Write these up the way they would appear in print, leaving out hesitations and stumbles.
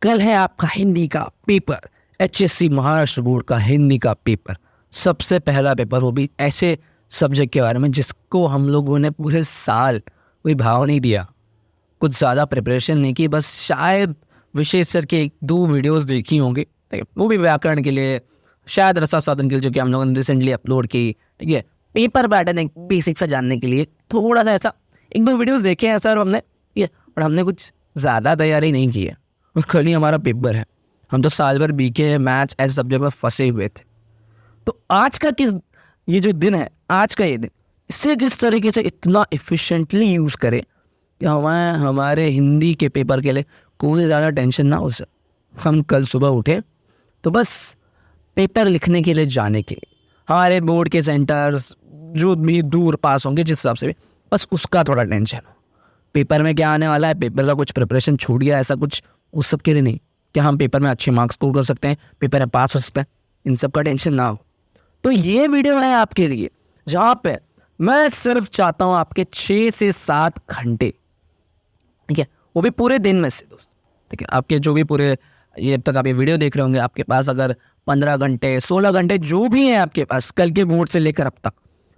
कल है आपका हिंदी का पेपर, HSC महाराष्ट्र बोर्ड का हिंदी का पेपर। सबसे पहला पेपर, वो भी ऐसे सब्जेक्ट के बारे में जिसको हम लोगों ने पूरे साल कोई भाव नहीं दिया, कुछ ज़्यादा प्रिपरेशन नहीं की, बस शायद विशेष सर के 1-2 वीडियोस देखी होंगी, ठीक है, वो भी व्याकरण के लिए, शायद रसा साधन के लिए जो कि हम लोगों ने रिसेंटली अपलोड की, ठीक है, पेपर पैटर्न एक बेसिक सा जानने के लिए थोड़ा सा ऐसा 1-2 वीडियोस देखे हैं सर हमने, ठीक है, और हमने कुछ ज़्यादा तैयारी नहीं की है और कल ही हमारा पेपर है। हम तो साल भर BK मैथ्स ऐसे सब्जेक्ट में फंसे हुए थे। तो आज का ये जो दिन है, आज का ये दिन, इसे किस तरीके से इतना एफिशिएंटली यूज़ करें कि हमारे हिंदी के पेपर के लिए कोई ज़्यादा टेंशन ना हो सके। हम कल सुबह उठे तो बस पेपर लिखने के लिए जाने के लिए, हमारे बोर्ड के सेंटर्स जो भी दूर पास होंगे जिस हिसाब से भी, बस उसका थोड़ा टेंशन हो। पेपर में क्या आने वाला है, पेपर का कुछ प्रिपरेशन छूट गया, ऐसा कुछ उस सब के लिए नहीं कि हम पेपर में अच्छे मार्क्स स्कोर कर सकते हैं, पेपर में पास हो सकते हैं, इन सब का टेंशन ना हो। तो ये वीडियो है आपके लिए, जहाँ पे मैं सिर्फ चाहता हूँ आपके 6 से 7 घंटे, ठीक है, वो भी पूरे दिन में से दोस्त, ठीक है, आपके जो भी पूरे ये अब तक आप ये वीडियो देख रहे होंगे, आपके पास अगर 15 घंटे 16 घंटे जो भी हैं आपके पास कल के बोर्ड से लेकर अब तक,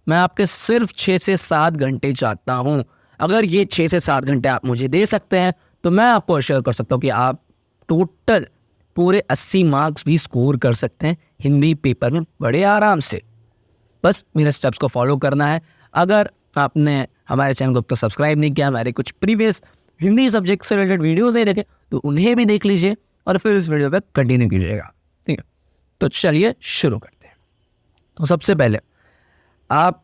मैं आपके सिर्फ 6 से 7 घंटे चाहता हूँ। अगर ये 6 से 7 घंटे आप मुझे दे सकते हैं तो मैं आपको अश्योर कर सकता हूँ कि आप टोटल पूरे 80 मार्क्स भी स्कोर कर सकते हैं हिंदी पेपर में बड़े आराम से। बस मेरे स्टेप्स को फॉलो करना है। अगर आपने हमारे चैनल को अब तक सब्सक्राइब नहीं किया, हमारे कुछ प्रीवियस हिंदी सब्जेक्ट से रिलेटेड वीडियोस नहीं देखे तो उन्हें भी देख लीजिए और फिर इस वीडियो पे कंटिन्यू कीजिएगा, ठीक है। तो चलिए शुरू करते हैं। तो सबसे पहले आप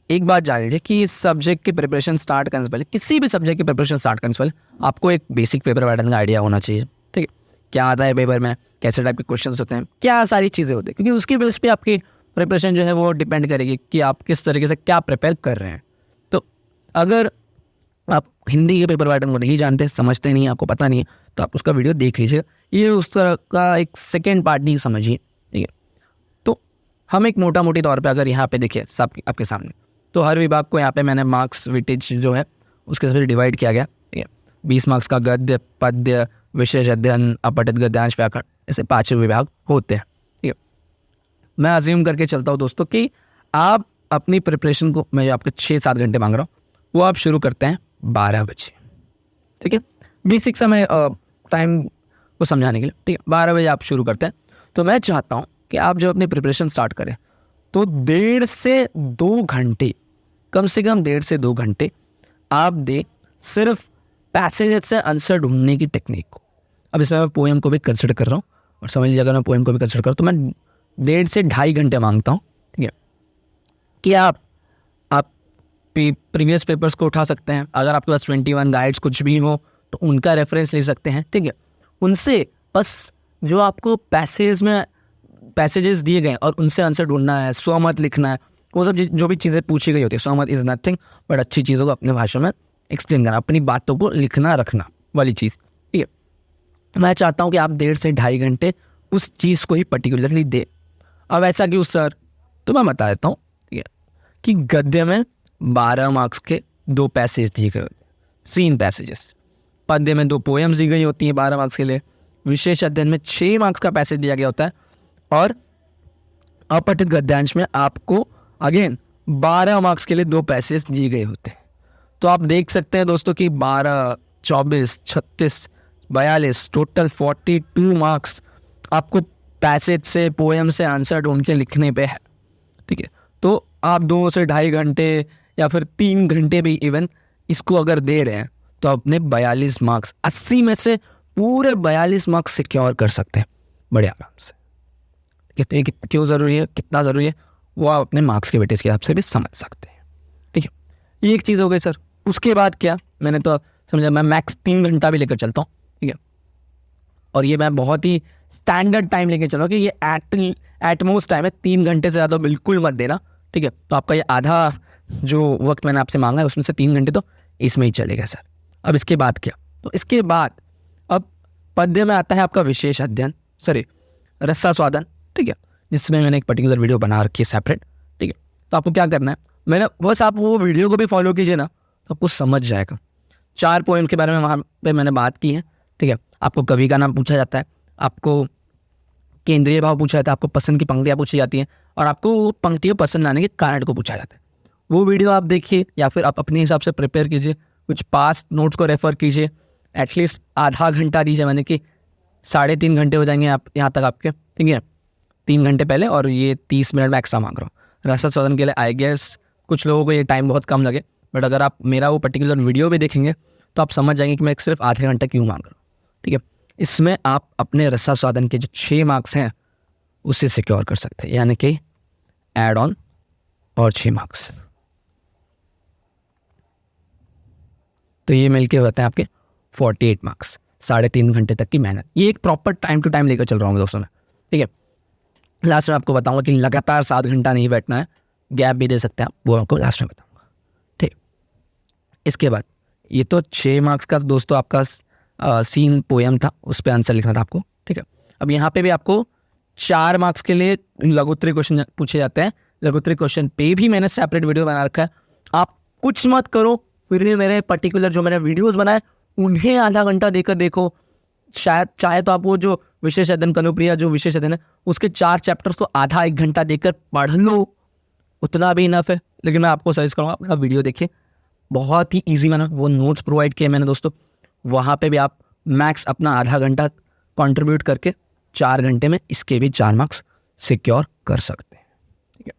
एक बात जान लीजिए कि इस सब्जेक्ट की प्रिपरेशन स्टार्ट करने से पहले, किसी भी सब्जेक्ट की प्रिपरेशन स्टार्ट करने से पहले आपको एक बेसिक पेपर पैटर्न का आइडिया होना चाहिए, ठीक है। क्या आता है पेपर में, कैसे टाइप के क्वेश्चन होते हैं, क्या सारी चीज़ें होती हैं, क्योंकि उसकी बेस पे आपकी प्रिपरेशन जो है वो डिपेंड करेगी कि आप किस तरीके से क्या प्रिपेयर कर रहे हैं। तो अगर आप हिंदी के पेपर पैटर्न को नहीं जानते, समझते नहीं, आपको पता नहीं है, तो आप उसका वीडियो देख लीजिएगा। ये उस तरह का एक सेकेंड पार्ट नहीं समझिए, ठीक है। तो हम एक मोटा मोटी तौर पे अगर यहाँ पे देखिए सब आपके सामने, तो हर विभाग को यहाँ पे मैंने मार्क्स वेटेज जो है उसके साथ डिवाइड किया गया, ठीक है। 20 मार्क्स का गद्य, पद्य, विशेष अध्ययन, अपठित गद्यांश, व्याकरण, ऐसे 5 विभाग होते हैं, ठीक है। मैं अज्यूम करके चलता हूँ दोस्तों कि आप अपनी प्रिपरेशन को, मैं आपके 6-7 घंटे मांग रहा हूँ, वो आप शुरू करते हैं 12 बजे, ठीक है। बेसिक समय टाइम को समझाने के लिए, ठीक है, 12 बजे आप शुरू करते हैं। तो मैं चाहता हूँ कि आप जब अपनी प्रिपरेशन स्टार्ट करें तो 1.5 से 2 घंटे, कम से कम 1.5 से 2 घंटे आप दे सिर्फ पैसेज से आंसर ढूंढने की टेक्निक को। अब इसमें मैं पोएम को भी कंसिडर कर रहा हूँ, और समझ लीजिए अगर मैं पोएम को भी कंसिडर करूँ तो मैं 1.5 से 2.5 घंटे मांगता हूँ, ठीक है, कि आप प्रीवियस पेपर्स को उठा सकते हैं। अगर आपके पास 21 गाइड्स कुछ भी हो तो उनका रेफरेंस ले सकते हैं, ठीक है। उनसे बस जो आपको पैसेजेस दिए गए और उनसे आंसर ढूंढना है, स्वमत लिखना है, वो सब जो भी चीज़ें पूछी गई होती है। स्वमत इज़ नथिंग बट अच्छी चीज़ों को अपने भाषा में एक्सप्लेन करना, अपनी बातों को लिखना रखना वाली चीज़, ठीक है। मैं चाहता हूँ कि आप 1.5 से 2.5 घंटे उस चीज़ को ही पर्टिकुलरली दे। अब ऐसा क्यों सर, तो मैं बता देता हूँ, ठीक है, कि गद्य में 12 मार्क्स के 2 पैसेज दिए गए होते हैं, सीन पैसेजेस। पद्य में 2 पोएम्स दी गई होती हैं 12 मार्क्स के लिए। विशेष अध्ययन में 6 मार्क्स का पैसेज दिया गया होता है, और अपठित गद्यांश में आपको अगेन 12 मार्क्स के लिए 2 पैसेज दिए गए होते हैं। तो आप देख सकते हैं दोस्तों कि 12, 24, 36, 42 टोटल 42 मार्क्स आपको पैसेज से, पोएम से आंसर ढूंढ के लिखने पे है, ठीक है। तो आप 2 से 2.5 घंटे या फिर 3 घंटे भी इवन इसको अगर दे रहे हैं तो अपने 42 मार्क्स, 80 में से पूरे 42 मार्क्स सिक्योर कर सकते हैं बड़े आराम से। तो ये क्यों ज़रूरी है, कितना ज़रूरी है, वो आप अपने मार्क्स के वेटेज के हिसाब से भी समझ सकते हैं, ठीक है। ये एक चीज़ हो गई सर। उसके बाद क्या, मैंने तो समझा मैं मैक्स 3 घंटा भी लेकर चलता हूँ, ठीक है। और ये मैं बहुत ही स्टैंडर्ड टाइम लेकर चल रहा हूँ कि ये एटमोस्ट टाइम है, 3 घंटे से ज़्यादा बिल्कुल मत देना, ठीक है। तो आपका ये आधा जो वक्त मैंने आपसे मांगा है उसमें से 3 घंटे तो इसमें ही चलेगा सर। अब इसके बाद क्या, तो इसके बाद अब पद्य में आता है आपका विशेष अध्ययन, रसा स्वादन, ठीक है, जिसमें मैंने एक पर्टिकुलर वीडियो बना रखी है सेपरेट, ठीक है। तो आपको क्या करना है, मैंने बस आप वो वीडियो को भी फॉलो कीजिए ना तो आपको समझ जाएगा। 4 पोएम के बारे में वहाँ पे मैंने बात की है, ठीक है। आपको कवि का नाम पूछा जाता है, आपको केंद्रीय भाव पूछा जाता है, आपको पसंद की पंक्तियाँ पूछी जाती हैं और आपको पंक्तियों पसंद आने के कारण को पूछा जाता है। वो वीडियो आप देखिए या फिर आप अपने हिसाब से प्रिपेयर कीजिए, कुछ पास्ट नोट्स को रेफ़र कीजिए, एटलीस्ट आधा घंटा दीजिए, मैंने कि 3.5 घंटे हो जाएंगे आप यहाँ तक आपके, ठीक है। 3 घंटे पहले और ये 30 मिनट में एक्स्ट्रा मांग रहा हूँ रसद शोधन के लिए। आई गेस कुछ लोगों को ये टाइम बहुत कम लगे, बट अगर आप मेरा वो पर्टिकुलर वीडियो भी देखेंगे तो आप समझ जाएंगे कि मैं सिर्फ आधे घंटे क्यों मांग रहा हूँ, ठीक है। इसमें आप अपने रसद शोधन के जो 6 मार्क्स हैं उसे सिक्योर कर सकते हैं, यानी कि एड ऑन और 6 मार्क्स, तो ये मिलके होते हैं आपके 48 मार्क्स। 3.5 घंटे तक की मेहनत, ये एक प्रॉपर टाइम टू टाइम लेकर चल रहा हूँ दोस्तों मैं, ठीक है। लास्ट में आपको बताऊंगा कि लगातार 7 घंटा नहीं बैठना है, गैप भी दे सकते हैं आप, वो आपको लास्ट में बताऊंगा, ठीक। इसके बाद ये तो 6 मार्क्स का दोस्तों आपका सीन पोएम था, उस पर आंसर लिखना था आपको, ठीक है। अब यहाँ पे भी आपको 4 मार्क्स के लिए लघुत्तरी क्वेश्चन पूछे जाते हैं। लघुत्तरी क्वेश्चन पे भी मैंने सेपरेट वीडियो बना रखा है, आप कुछ मत करो, फिर भी मेरे पर्टिकुलर जो मैंने वीडियोस बनाए उन्हें आधा घंटा देकर देखो। शायद चाहे तो आप वो जो विशेष अध्ययन कनुप्रिया जो विशेष अध्ययन है उसके 4 चैप्टर्स को आधा 1 घंटा देकर पढ़ लो, उतना भी इनफ है। लेकिन मैं आपको सजेस्ट करूँगा अपना वीडियो देखिए, बहुत ही ईजी मैंने वो नोट्स प्रोवाइड किए मैंने दोस्तों, वहाँ पे भी आप मैक्स अपना आधा घंटा कंट्रीब्यूट करके 4 घंटे में इसके भी 4 मार्क्स सिक्योर कर सकते हैं, ठीक है।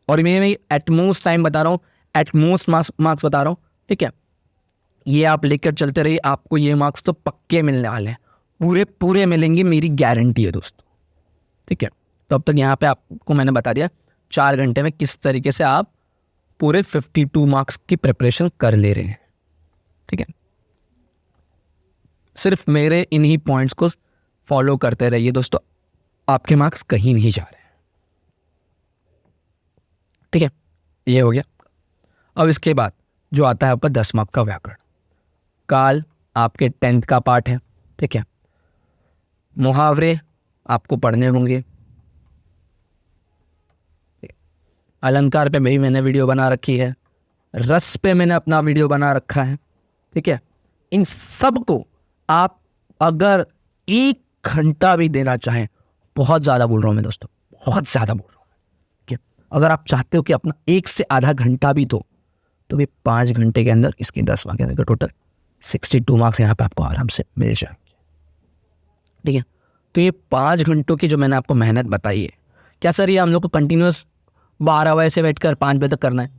और मैं एटमोस्ट टाइम बता रहा हूँ, एटमोस्ट मार्क्स बता रहा हूँ, ठीक है। ये आप लेकर चलते रहिए, आपको ये मार्क्स तो पक्के मिलने वाले हैं, पूरे मिलेंगे, मेरी गारंटी है दोस्तों, ठीक है। तो अब तक यहाँ पे आपको मैंने बता दिया 4 घंटे में किस तरीके से आप पूरे 52 मार्क्स की प्रिपरेशन कर ले रहे हैं, ठीक है। सिर्फ मेरे इन्हीं पॉइंट्स को फॉलो करते रहिए दोस्तों, आपके मार्क्स कहीं नहीं जा रहे हैं, ठीक है। ये हो गया। अब इसके बाद जो आता है आपका 10 मार्क्स का व्याकरण काल, आपके 10th का पार्ट है, ठीक है। मुहावरे आपको पढ़ने होंगे, अलंकार पे भी मैंने वीडियो बना रखी है, रस पे मैंने अपना वीडियो बना रखा है, ठीक है। इन सब को आप अगर 1 घंटा भी देना चाहें, बहुत ज़्यादा बोल रहा हूँ मैं दोस्तों, बहुत ज़्यादा बोल रहा हूँ, ठीक है। अगर आप चाहते हो कि अपना 1 से आधा घंटा भी दो, तो भी 5 घंटे के अंदर इसके 10 मार्क्स के टोटल 62 मार्क्स यहाँ पे आपको आराम से मिल जाएंगे, ठीक है। तो ये 5 घंटों की जो मैंने आपको मेहनत बताई है, क्या सर ये हम लोग को कंटिन्यूस 12 बजे से बैठ कर 5 बजे तक करना है?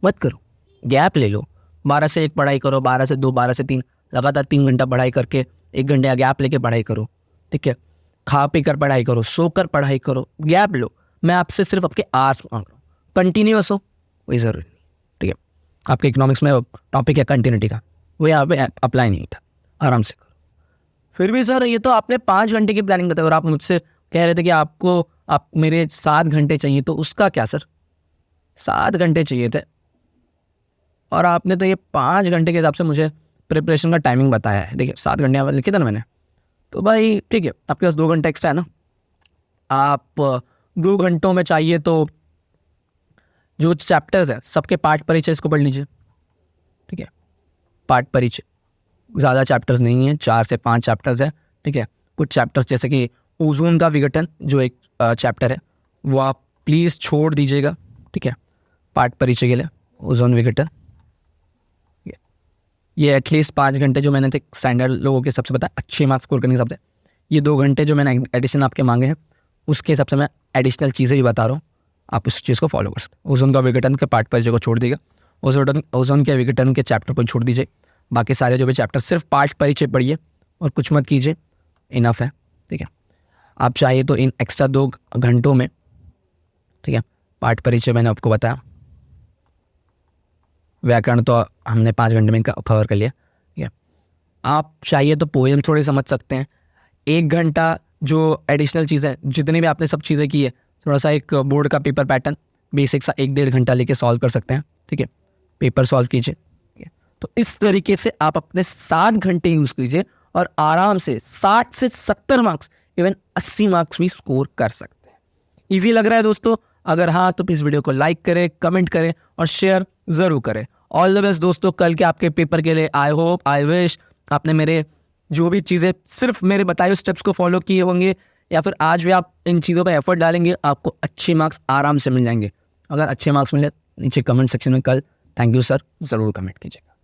मत करो, गैप ले लो, 12 से 1 पढ़ाई करो, 12 से 2, 12 से 3, लगातार 3 घंटा पढ़ाई करके 1 घंटे का गैप लेके पढ़ाई करो, ठीक है। खा पी कर पढ़ाई करो, सोकर पढ़ाई करो, गैप लो। मैं आपसे सिर्फ आपके आस मांग रहा हूँ, कंटिन्यूस हो कोई ज़रूरी नहीं, ठीक है। आपके इकोनॉमिक्स में टॉपिक है कंटिन्यूटी का, वो यहाँ पे अप्लाई नहीं था, आराम से करो। फिर भी सर ये तो आपने 5 घंटे की प्लानिंग बताई और आप मुझसे कह रहे थे कि आप मेरे 7 घंटे चाहिए, तो उसका क्या सर? 7 घंटे चाहिए थे और आपने तो ये 5 घंटे के हिसाब से मुझे प्रिपरेशन का टाइमिंग बताया है। देखिए 7 घंटे लिखे था ना मैंने, तो भाई ठीक है, आपके पास 2 घंटे एक्स्ट्रा है ना, आप 2 घंटों में चाहिए तो जो चैप्टर्स है सबके पाठ परिचय इसको पढ़ लीजिए, ठीक है। पाठ परिचय ज़्यादा चैप्टर्स नहीं है, 4 से 5 चैप्टर्स है, ठीक है। कुछ चैप्टर्स जैसे कि ओजोन का विघटन जो एक चैप्टर है वो आप प्लीज़ छोड़ दीजिएगा, ठीक है, पाठ परिचय के लिए। ओजोन विघटन ये एटलीस्ट 5 घंटे जो मैंने थे स्टैंडर्ड लोगों के सबसे बताया अच्छे मार्क्स स्कोर करने के हिसाब से, ये 2 घंटे जो मैंने एडिशन आपके मांगे हैं उसके हिसाब से मैं एडिशनल चीज़ें भी बता रहा हूँ, आप उस चीज़ को फॉलो कर सकते हैं। ओजोन का विघटन के पाठ परिचय को छोड़ दीजिएगा, ओजोन के विघटन के चैप्टर को छोड़ दीजिए, बाकी सारे जो भी चैप्टर सिर्फ पाठ परिचय पढ़िए और कुछ मत कीजिए, इनफ है, ठीक है। आप चाहिए तो इन एक्स्ट्रा 2 घंटों में, ठीक है, पाठ परिचय मैंने आपको बताया, व्याकरण तो हमने 5 घंटे में कवर कर लिया, ठीक है। आप चाहिए तो पोएम थोड़े समझ सकते हैं, 1 घंटा जो एडिशनल चीज़ें जितनी भी आपने सब चीज़ें की है, थोड़ा सा एक बोर्ड का पेपर पैटर्न बेसिक सा 1-1.5 घंटा लेके सॉल्व कर सकते हैं, ठीक है। पेपर सॉल्व कीजिए, ठीक है। तो इस तरीके से आप अपने 7 घंटे यूज़ कीजिए और आराम से 60 से 70 मार्क्स, इवन 80 मार्क्स भी स्कोर कर सकते हैं। ईजी लग रहा है दोस्तों? अगर हाँ तो इस वीडियो को लाइक करें, कमेंट करें और शेयर ज़रूर करें। ऑल द बेस्ट दोस्तों कल के आपके पेपर के लिए। आई होप, आई विश आपने मेरे जो भी चीज़ें सिर्फ मेरे बताए हुए स्टेप्स को फॉलो किए होंगे या फिर आज भी आप इन चीज़ों पर एफर्ट डालेंगे, आपको अच्छे मार्क्स आराम से मिल जाएंगे। अगर अच्छे मार्क्स मिले नीचे कमेंट सेक्शन में कल थैंक यू सर ज़रूर कमेंट कीजिएगा।